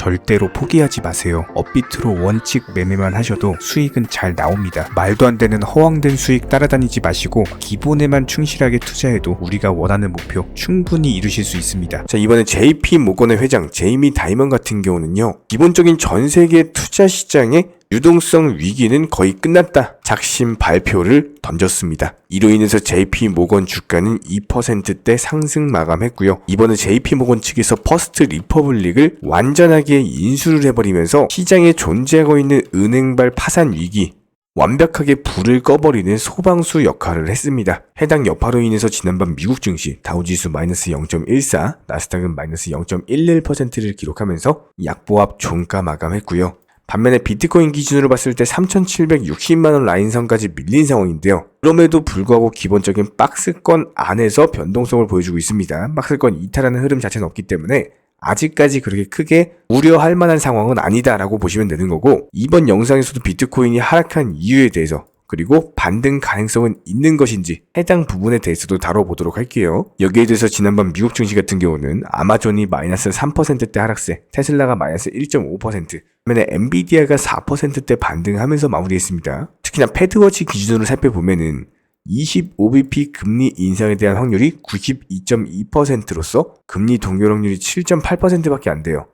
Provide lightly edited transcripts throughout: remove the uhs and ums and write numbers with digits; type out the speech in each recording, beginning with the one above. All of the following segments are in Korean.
절대로 포기하지 마세요. 업비트로 원칙 매매만 하셔도 수익은 잘 나옵니다. 말도 안 되는 허황된 수익 따라다니지 마시고 기본에만 충실하게 투자해도 우리가 원하는 목표 충분히 이루실 수 있습니다. 자, 이번에 JP 모건의 회장 제이미 다이먼 같은 경우는요, 기본적인 전 세계 투자 시장의 유동성 위기는 거의 끝났다 작심 발표를 던졌습니다. 이로 인해서 JP 모건 주가는 2%대 상승 마감했고요. 이번에 JP 모건 측에서 퍼스트 리퍼블릭을 완전하게 인수를 해버리면서 시장에 존재하고 있는 은행발 파산 위기 완벽하게 불을 꺼버리는 소방수 역할을 했습니다. 해당 여파로 인해서 지난밤 미국 증시 다우지수 마이너스 0.14, 나스닥은 마이너스 0.11%를 기록하면서 약보합 종가 마감했고요. 반면에 비트코인 기준으로 봤을 때 3,760만원 라인선까지 밀린 상황인데요. 그럼에도 불구하고 기본적인 박스권 안에서 변동성을 보여주고 있습니다. 박스권 이탈하는 흐름 자체는 없기 때문에 아직까지 그렇게 크게 우려할 만한 상황은 아니다라고 보시면 되는 거고, 이번 영상에서도 비트코인이 하락한 이유에 대해서 그리고 반등 가능성은 있는 것인지 해당 부분에 대해서도 다뤄보도록 할게요. 여기에 대해서 지난번 미국 증시 같은 경우는 아마존이 마이너스 3%대 하락세, 테슬라가 마이너스 1.5%, 반면에 엔비디아가 4%대 반등하면서 마무리했습니다. 특히나 패드워치 기준으로 살펴보면은 25bp 금리 인상에 대한 확률이 92.2%로서 금리 동결 확률이 7.8%밖에 안 돼요.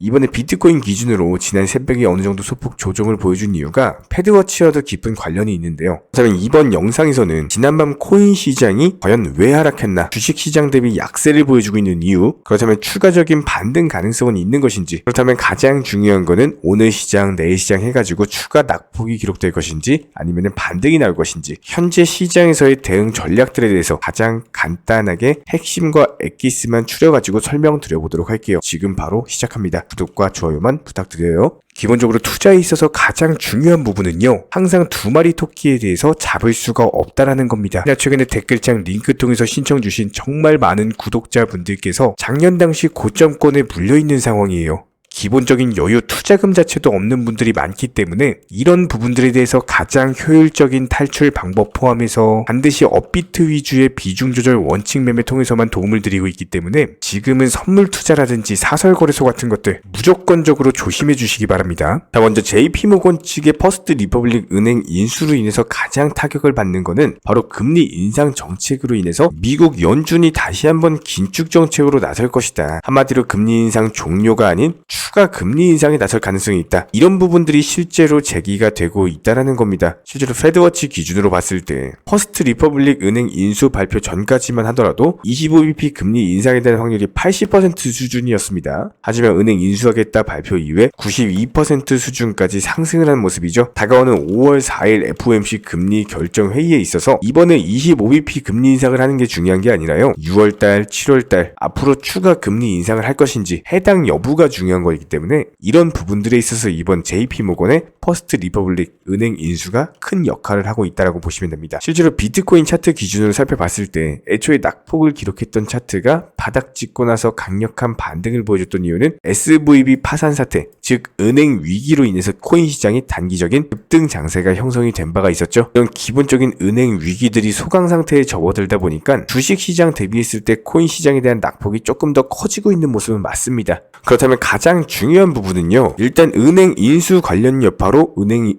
이번에 비트코인 기준으로 지난 새벽에 어느 정도 소폭 조정을 보여준 이유가 패드워치와도 깊은 관련이 있는데요. 그렇다면 이번 영상에서는 지난밤 코인 시장이 과연 왜 하락했나, 주식 시장 대비 약세를 보여주고 있는 이유, 그렇다면 추가적인 반등 가능성은 있는 것인지, 그렇다면 가장 중요한 거는 오늘 시장, 내일 시장 해가지고 추가 낙폭이 기록될 것인지 아니면 반등이 나올 것인지, 현재 시장에서의 대응 전략들에 대해서 가장 간단하게 핵심과 엑기스만 추려가지고 설명드려보도록 할게요. 지금 바로 시작합니다. 구독과 좋아요만 부탁드려요. 기본적으로 투자에 있어서 가장 중요한 부분은요, 항상 두 마리 토끼에 대해서 잡을 수가 없다라는 겁니다. 최근에 댓글창 링크 통해서 신청 주신 정말 많은 구독자분들께서 작년 당시 고점권에 물려있는 상황이에요. 기본적인 여유 투자금 자체도 없는 분들이 많기 때문에 이런 부분들에 대해서 가장 효율적인 탈출 방법 포함해서 반드시 업비트 위주의 비중 조절 원칙 매매 통해서만 도움을 드리고 있기 때문에 지금은 선물 투자라든지 사설 거래소 같은 것들 무조건적으로 조심해 주시기 바랍니다. 자, 먼저 JP모건 측의 퍼스트 리퍼블릭 은행 인수로 인해서 가장 타격을 받는 거는 바로 금리 인상 정책으로 인해서 미국 연준이 다시 한번 긴축 정책으로 나설 것이다. 한마디로 금리 인상 종료가 아닌 추가 금리 인상에 나설 가능성이 있다. 이런 부분들이 실제로 제기가 되고 있다라는 겁니다. 실제로 패드워치 기준으로 봤을 때 퍼스트 리퍼블릭 은행 인수 발표 전까지만 하더라도 25bp 금리 인상에 대한 확률이 80% 수준이었습니다. 하지만 은행 인수하겠다 발표 이후에 92% 수준까지 상승을 한 모습이죠. 다가오는 5월 4일 FOMC 금리 결정 회의에 있어서 이번에 25bp 금리 인상을 하는 게 중요한 게 아니라요, 6월달, 7월달 앞으로 추가 금리 인상을 할 것인지 해당 여부가 중요한 거이기 때문에 이런 부분들에 있어서 이번 JP모건의 퍼스트 리퍼블릭 은행 인수가 큰 역할을 하고 있다고 보시면 됩니다. 실제로 비트코인 차트 기준으로 살펴봤을 때 애초에 낙폭을 기록했던 차트가 바닥 찍고 나서 강력한 반등을 보여줬던 이유는 SVB 파산 사태, 즉 은행 위기로 인해서 코인 시장이 단기적인 급등 장세가 형성이 된 바가 있었죠. 이런 기본적인 은행 위기들이 소강 상태에 접어들다 보니까 주식 시장 대비했을 때 코인 시장에 대한 낙폭이 조금 더 커지고 있는 모습은 맞습니다. 그렇다면 가장 중요한 부분은요, 일단 은행 인수 관련 여파로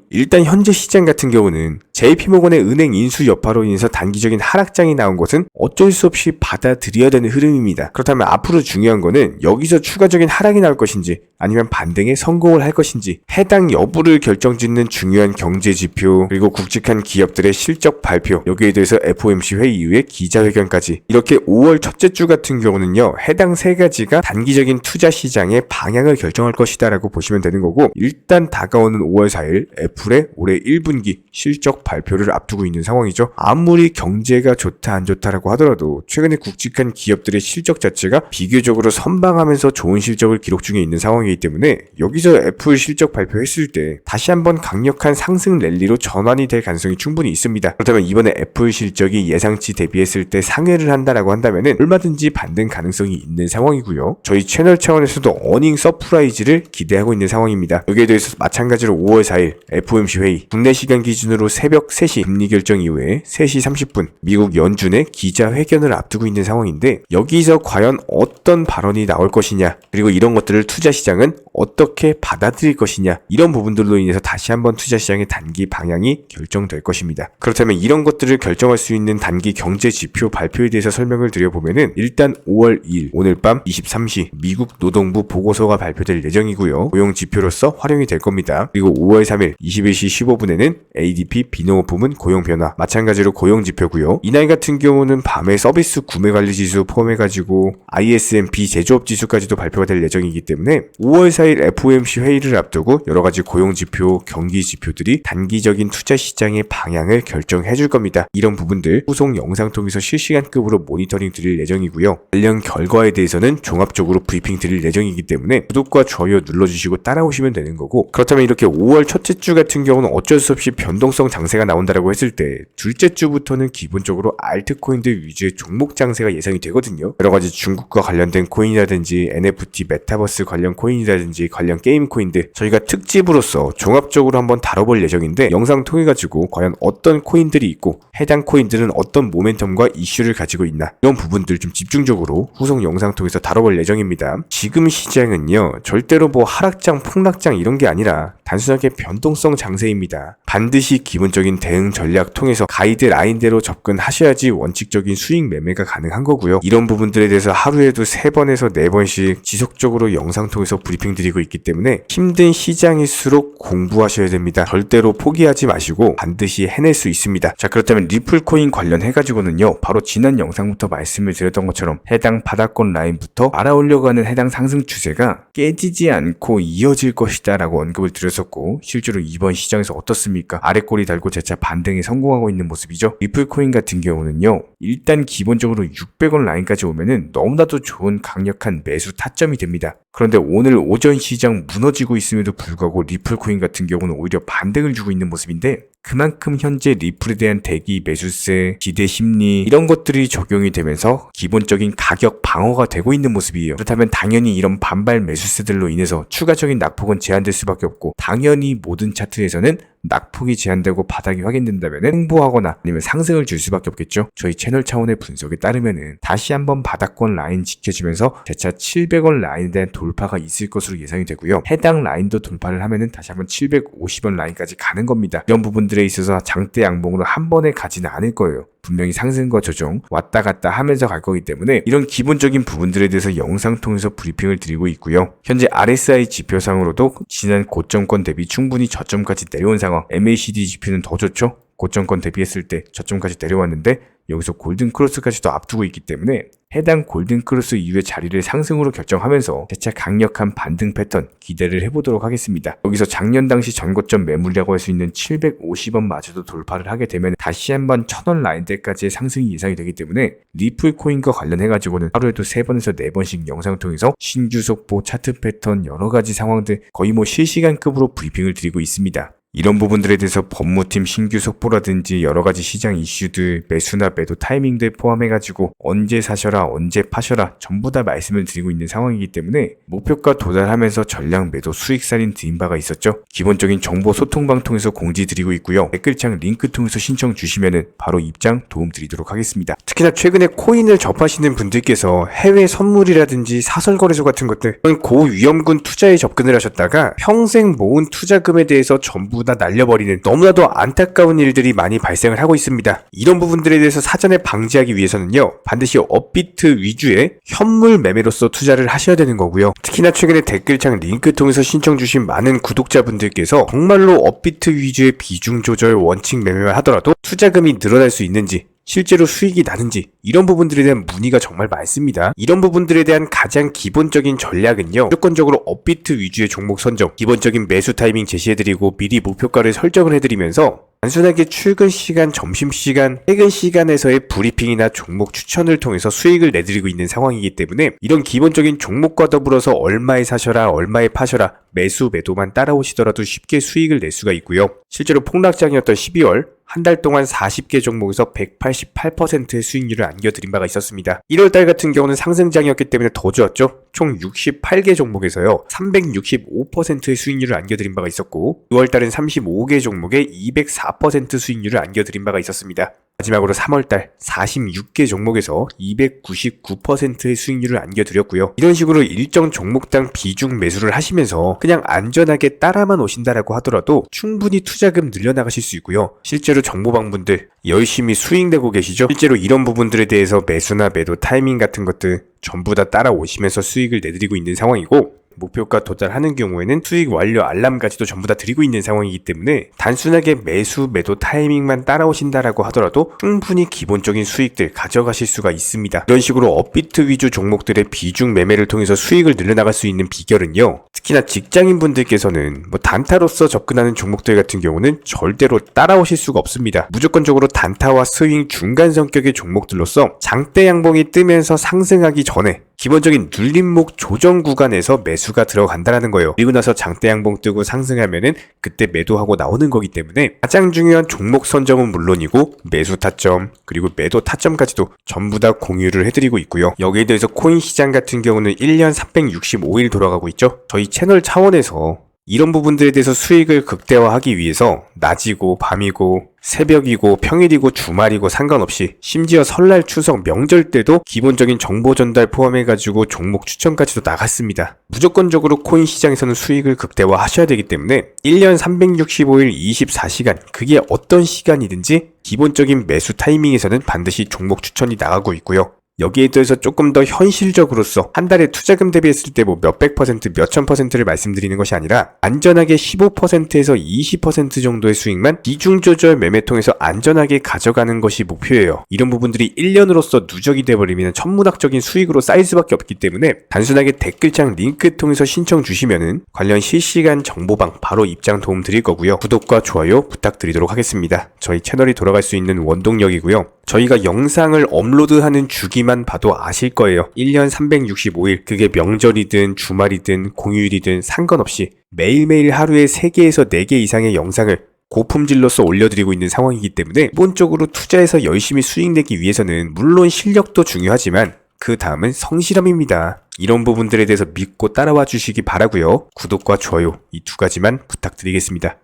일단 현재 시장 같은 경우는 JP모건의 은행 인수 여파로 인해서 단기적인 하락장이 나온 것은 어쩔 수 없이 받아들여야 되는 흐름입니다. 그렇다면 앞으로 중요한 거는 여기서 추가적인 하락이 나올 것인지 아니면 반등에 성공을 할 것인지 해당 여부를 결정짓는 중요한 경제 지표, 그리고 굵직한 기업들의 실적 발표, 여기에 대해서 FOMC 회의 이후에 기자회견까지 이렇게 5월 첫째 주 같은 경우는요, 해당 세 가지가 단기적인 투자 시장의 방향을 결정할 것이다 라고 보시면 되는 거고, 일단 다가오는 5월 4일 애플의 올해 1분기 실적 발표를 앞두고 있는 상황이죠. 아무리 경제가 좋다 안 좋다라고 하더라도 최근에 굵직한 기업들의 실적 자체가 비교적으로 선방하면서 좋은 실적을 기록 중에 있는 상황이기 때문에 여기서 애플 실적 발표했을 때 다시 한번 강력한 상승 랠리로 전환이 될 가능성이 충분히 있습니다. 그렇다면 이번에 애플 실적이 예상치 대비했을 때 상회를 한다라고 한다면은 얼마든지 반등 가능성이 있는 상황이고요. 저희 채널 차원에서도 어닝 서프 서프라이즈를 기대하고 있는 상황입니다. 여기에 대해서 마찬가지로 5월 4일 FOMC 회의, 국내 시간 기준으로 새벽 3시 금리 결정 이후에 3시 30분 미국 연준의 기자회견을 앞두고 있는 상황인데, 여기서 과연 어떤 발언이 나올 것이냐, 그리고 이런 것들을 투자시장은 어떻게 받아들일 것이냐, 이런 부분들로 인해서 다시 한번 투자시장의 단기 방향이 결정될 것입니다. 그렇다면 이런 것들을 결정할 수 있는 단기 경제 지표 발표에 대해서 설명을 드려보면은, 일단 5월 2일 오늘 밤 23시 미국 노동부 보고서가 발표될 예정이고요. 고용 지표로서 활용이 될 겁니다. 그리고 5월 3일 21시 15분에는 ADP 비농업 부문 고용 변화, 마찬가지로 고용 지표고요. 이날 같은 경우는 밤에 서비스 구매 관리 지수 포함해가지고 ISM 비제조업 지수까지도 발표가 될 예정이기 때문에 5월 4일 FOMC 회의를 앞두고 여러가지 고용 지표, 경기 지표들이 단기적인 투자 시장의 방향을 결정해 줄 겁니다. 이런 부분들 후속 영상 통해서 실시간급으로 모니터링 드릴 예정이고요. 관련 결과에 대해서는 종합적으로 브리핑 드릴 예정이기 때문에 구독과 좋아요 눌러주시고 따라오시면 되는 거고, 그렇다면 이렇게 5월 첫째 주 같은 경우는 어쩔 수 없이 변동성 장세가 나온다라고 했을 때, 둘째 주부터는 기본적으로 알트코인들 위주의 종목 장세가 예상이 되거든요. 여러가지 중국과 관련된 코인이라든지 NFT 메타버스 관련 코인이라든지 관련 게임 코인들 저희가 특집으로서 종합적으로 한번 다뤄볼 예정인데, 영상 통해가지고 과연 어떤 코인들이 있고 해당 코인들은 어떤 모멘텀과 이슈를 가지고 있나, 이런 부분들 좀 집중적으로 후속 영상 통해서 다뤄볼 예정입니다. 지금 시장은요, 절대로 뭐 하락장 폭락장 이런 게 아니라 단순하게 변동성 장세입니다. 반드시 기본적인 대응 전략 통해서 가이드 라인대로 접근하셔야지 원칙적인 수익 매매가 가능한 거고요. 이런 부분들에 대해서 하루에도 3번에서 4번씩 지속적으로 영상 통해서 브리핑 드리고 있기 때문에 힘든 시장일수록 공부하셔야 됩니다. 절대로 포기하지 마시고 반드시 해낼 수 있습니다. 자, 그렇다면 리플 코인 관련해가지고는요, 바로 지난 영상부터 말씀을 드렸던 것처럼 해당 바닥권 라인부터 알아올려가는 해당 상승 추세가 깨지지 않고 이어질 것이다 라고 언급을 드렸었고, 실제로 이번 시장에서 어떻습니까? 아래꼬리 달고 재차 반등에 성공하고 있는 모습이죠. 리플 코인 같은 경우는요, 일단 기본적으로 600원 라인까지 오면은 너무나도 좋은 강력한 매수 타점이 됩니다. 그런데 오늘 오전 시장 무너지고 있음에도 불구하고 리플 코인 같은 경우는 오히려 반등을 주고 있는 모습인데, 그만큼 현재 리플에 대한 대기 매수세, 기대 심리 이런 것들이 적용이 되면서 기본적인 가격 방어가 되고 있는 모습이에요. 그렇다면 당연히 이런 반발 매수세들로 인해서 추가적인 낙폭은 제한될 수밖에 없고, 당연히 모든 차트에서는 낙폭이 제한되고 바닥이 확인된다면 행보하거나 아니면 상승을 줄 수밖에 없겠죠. 저희 채널 차원의 분석에 따르면은 다시 한번 바닥권 라인 지켜지면서 재차 700원 라인에 대한 돌파가 있을 것으로 예상이 되고요. 해당 라인도 돌파를 하면은 다시 한번 750원 라인까지 가는 겁니다. 이런 부분들에 있어서 장대 양봉으로 한 번에 가지는 않을 거예요. 분명히 상승과 조정 왔다 갔다 하면서 갈 거기 때문에 이런 기본적인 부분들에 대해서 영상 통해서 브리핑을 드리고 있고요. 현재 RSI 지표상으로도 지난 고점권 대비 충분히 저점까지 내려온 상황, MACD 지표는 더 좋죠? 고점권 대비했을 때 저점까지 내려왔는데 여기서 골든크로스까지도 앞두고 있기 때문에 해당 골든크로스 이후의 자리를 상승으로 결정하면서 재차 강력한 반등 패턴 기대를 해보도록 하겠습니다. 여기서 작년 당시 전고점 매물이라고 할 수 있는 750원 마저도 돌파를 하게 되면 다시 한번 1000원 라인대까지의 상승이 예상이 되기 때문에 리플 코인과 관련해가지고는 하루에도 3번에서 4번씩 영상을 통해서 신규 속보, 차트 패턴 여러가지 상황들 거의 뭐 실시간급으로 브리핑을 드리고 있습니다. 이런 부분들에 대해서 법무팀 신규 속보라든지 여러가지 시장 이슈들, 매수나 매도 타이밍들 포함해가지고 언제 사셔라, 언제 파셔라 전부 다 말씀을 드리고 있는 상황이기 때문에 목표가 도달하면서 전량 매도 수익살인 드린 바가 있었죠. 기본적인 정보 소통방 통해서 공지 드리고 있고요. 댓글창 링크 통해서 신청 주시면은 바로 입장 도움 드리도록 하겠습니다. 특히나 최근에 코인을 접하시는 분들께서 해외 선물이라든지 사설거래소 같은 것들, 고위험군 투자에 접근을 하셨다가 평생 모은 투자금에 대해서 전부 다 날려버리는 너무나도 안타까운 일들이 많이 발생을 하고 있습니다. 이런 부분들에 대해서 사전에 방지하기 위해서는요, 반드시 업비트 위주의 현물 매매로서 투자를 하셔야 되는 거고요. 특히나 최근에 댓글창 링크 통해서 신청 주신 많은 구독자분들께서 정말로 업비트 위주의 비중 조절 원칙 매매만 하더라도 투자금이 늘어날 수 있는지, 실제로 수익이 나는지, 이런 부분들에 대한 문의가 정말 많습니다. 이런 부분들에 대한 가장 기본적인 전략은요, 무조건적으로 업비트 위주의 종목 선정, 기본적인 매수 타이밍 제시해드리고 미리 목표가를 설정을 해드리면서 단순하게 출근 시간, 점심 시간, 퇴근 시간에서의 브리핑이나 종목 추천을 통해서 수익을 내드리고 있는 상황이기 때문에 이런 기본적인 종목과 더불어서 얼마에 사셔라, 얼마에 파셔라, 매수, 매도만 따라오시더라도 쉽게 수익을 낼 수가 있고요. 실제로 폭락장이었던 12월 한 달 동안 40개 종목에서 188%의 수익률을 안겨드린 바가 있었습니다. 1월달 같은 경우는 상승장이었기 때문에 더 좋았죠. 총 68개 종목에서요 365%의 수익률을 안겨드린 바가 있었고 6월달은 35개 종목에 204% 수익률을 안겨드린 바가 있었습니다. 마지막으로 3월달 46개 종목에서 299%의 수익률을 안겨드렸고요. 이런 식으로 일정 종목당 비중 매수를 하시면서 그냥 안전하게 따라만 오신다라고 하더라도 충분히 투자금 늘려나가실 수 있고요. 실제로 정보방분들 열심히 수익 내고 계시죠? 실제로 이런 부분들에 대해서 매수나 매도 타이밍 같은 것들 전부 다 따라오시면서 수익을 내드리고 있는 상황이고 목표가 도달하는 경우에는 수익 완료 알람까지도 전부 다 드리고 있는 상황이기 때문에 단순하게 매수, 매도 타이밍만 따라오신다라고 하더라도 충분히 기본적인 수익들 가져가실 수가 있습니다. 이런 식으로 업비트 위주 종목들의 비중 매매를 통해서 수익을 늘려나갈 수 있는 비결은요. 특히나 직장인분들께서는 단타로서 접근하는 종목들 같은 경우는 절대로 따라오실 수가 없습니다. 무조건적으로 단타와 스윙 중간 성격의 종목들로서 장대 양봉이 뜨면서 상승하기 전에 기본적인 눌림목 조정 구간에서 매수가 들어간다라는 거예요. 그리고 나서 장대 양봉 뜨고 상승하면은 그때 매도하고 나오는 거기 때문에 가장 중요한 종목 선점은 물론이고 매수 타점 그리고 매도 타점까지도 전부 다 공유를 해드리고 있고요. 여기에 대해서 코인 시장 같은 경우는 1년 365일 돌아가고 있죠. 저희 채널 차원에서 이런 부분들에 대해서 수익을 극대화하기 위해서 낮이고 밤이고 새벽이고 평일이고 주말이고 상관없이 심지어 설날 추석 명절 때도 기본적인 정보 전달 포함해가지고 종목 추천까지도 나갔습니다. 무조건적으로 코인 시장에서는 수익을 극대화 하셔야 되기 때문에 1년 365일 24시간 그게 어떤 시간이든지 기본적인 매수 타이밍에서는 반드시 종목 추천이 나가고 있고요. 여기에 대해서 조금 더 현실적으로서 한 달에 투자금 대비했을 때 몇백 퍼센트, 몇천 퍼센트를 말씀드리는 것이 아니라 안전하게 15%에서 20% 정도의 수익만 비중 조절 매매 통해서 안전하게 가져가는 것이 목표예요. 이런 부분들이 1년으로서 누적이 돼버리면 천문학적인 수익으로 쌓일 수밖에 없기 때문에 단순하게 댓글창 링크 통해서 신청 주시면은 관련 실시간 정보방 바로 입장 도움 드릴 거고요. 구독과 좋아요 부탁드리도록 하겠습니다. 저희 채널이 돌아갈 수 있는 원동력이고요. 저희가 영상을 업로드하는 주기만 봐도 아실 거예요. 1년 365일 그게 명절이든 주말이든 공휴일이든 상관없이 매일매일 하루에 3개에서 4개 이상의 영상을 고품질로서 올려드리고 있는 상황이기 때문에 기본적으로 투자해서 열심히 수익 내기 위해서는 물론 실력도 중요하지만 그 다음은 성실함입니다. 이런 부분들에 대해서 믿고 따라와 주시기 바라고요. 구독과 좋아요 이 2가지만 부탁드리겠습니다.